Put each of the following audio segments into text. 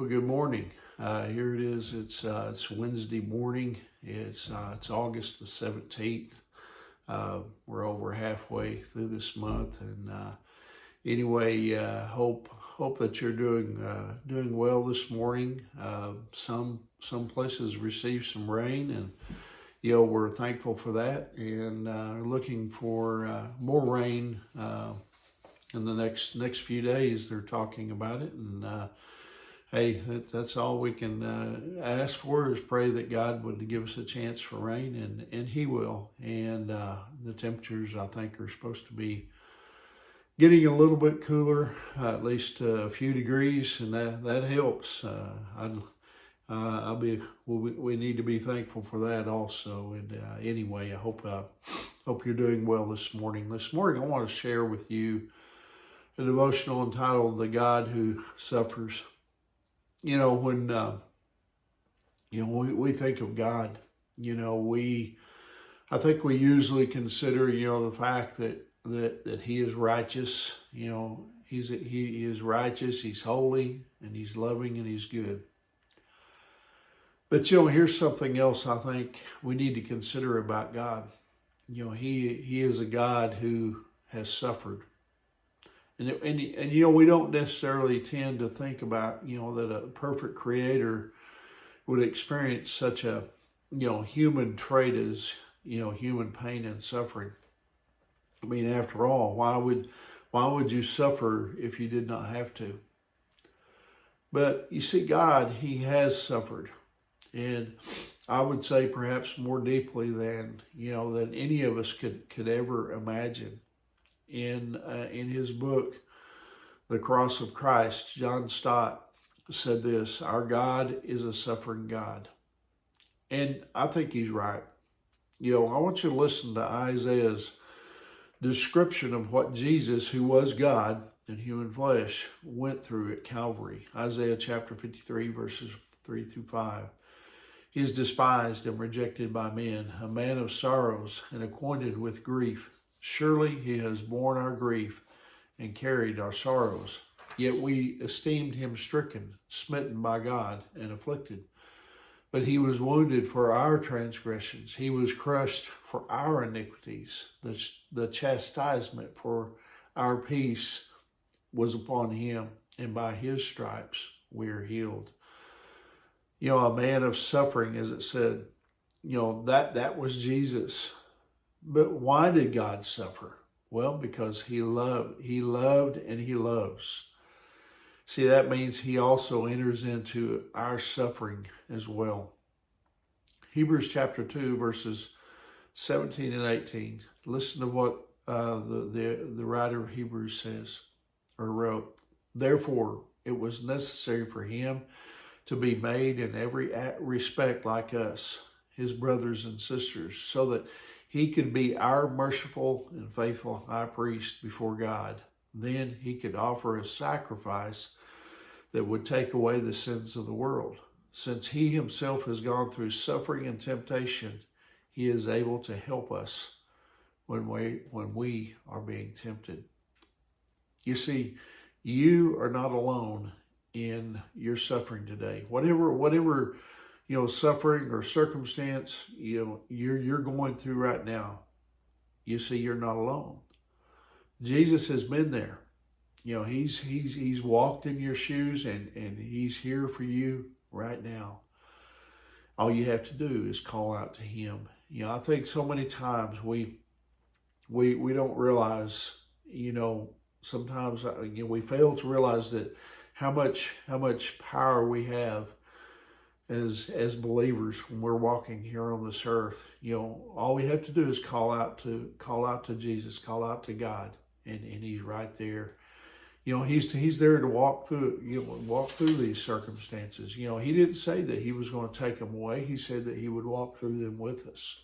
Well, good morning. Here it is. It's Wednesday morning. It's August the 17th. We're over halfway through this month, and anyway, hope that you're doing well this morning. Some places received some rain, and we're thankful for that, and looking for more rain in the next few days. They're talking about it, and hey, that's all we can ask for is pray that God would give us a chance for rain, and He will. And the temperatures, I think, are supposed to be getting a little bit cooler, at least a few degrees, and that helps. We need to be thankful for that also. And anyway, I hope you're doing well this morning. This morning, I want to share with you a devotional entitled "The God Who Suffers." When we think of God, I think we usually consider, the fact that He is righteous. He is righteous, He's holy, and He's loving, and He's good. But here's something else I think we need to consider about God. He is a God who has suffered. And we don't necessarily tend to think about, that a perfect creator would experience such a, human trait as, human pain and suffering. I mean, after all, why would you suffer if you did not have to? But you see, God, He has suffered. And I would say perhaps more deeply than any of us could ever imagine. In his book, The Cross of Christ, John Stott said this: "Our God is a suffering God." And I think he's right. I want you to listen to Isaiah's description of what Jesus, who was God in human flesh, went through at Calvary. Isaiah chapter 53, verses 3 through 5. "He is despised and rejected by men, a man of sorrows and acquainted with grief. Surely He has borne our grief and carried our sorrows. Yet we esteemed Him stricken, smitten by God, and afflicted. But He was wounded for our transgressions. He was crushed for our iniquities. The chastisement for our peace was upon Him, and by His stripes we are healed." A man of suffering, as it said, that was Jesus. But why did God suffer? Well, because He loved, and He loves. See, that means He also enters into our suffering as well. Hebrews chapter 2, verses 17 and 18. Listen to what the writer of Hebrews says, or wrote. "Therefore, it was necessary for Him to be made in every respect like us, His brothers and sisters, so that He could be our merciful and faithful high priest before God. Then He could offer a sacrifice that would take away the sins of the world. Since He Himself has gone through suffering and temptation, He is able to help us when we are being tempted." You see, you are not alone in your suffering today. Whatever suffering or circumstance you're going through right now, you see, you're not alone. Jesus has been there. He's walked in your shoes, and He's here for you right now. All you have to do is call out to Him. I think so many times we don't realize, sometimes we fail to realize that how much power we have as believers when we're walking here on this earth. All we have to do is call out to Jesus, call out to God, and He's right there. He's there to walk through these circumstances. He didn't say that He was going to take them away. He said that He would walk through them with us.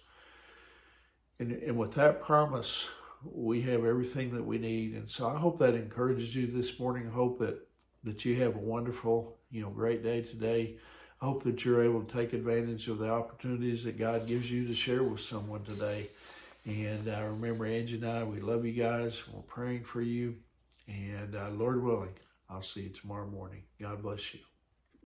And with that promise, we have everything that we need. And so I hope that encourages you this morning. I hope that you have a wonderful, great day today. I hope that you're able to take advantage of the opportunities that God gives you to share with someone today. And remember, Angie and I, we love you guys. We're praying for you. And Lord willing, I'll see you tomorrow morning. God bless you.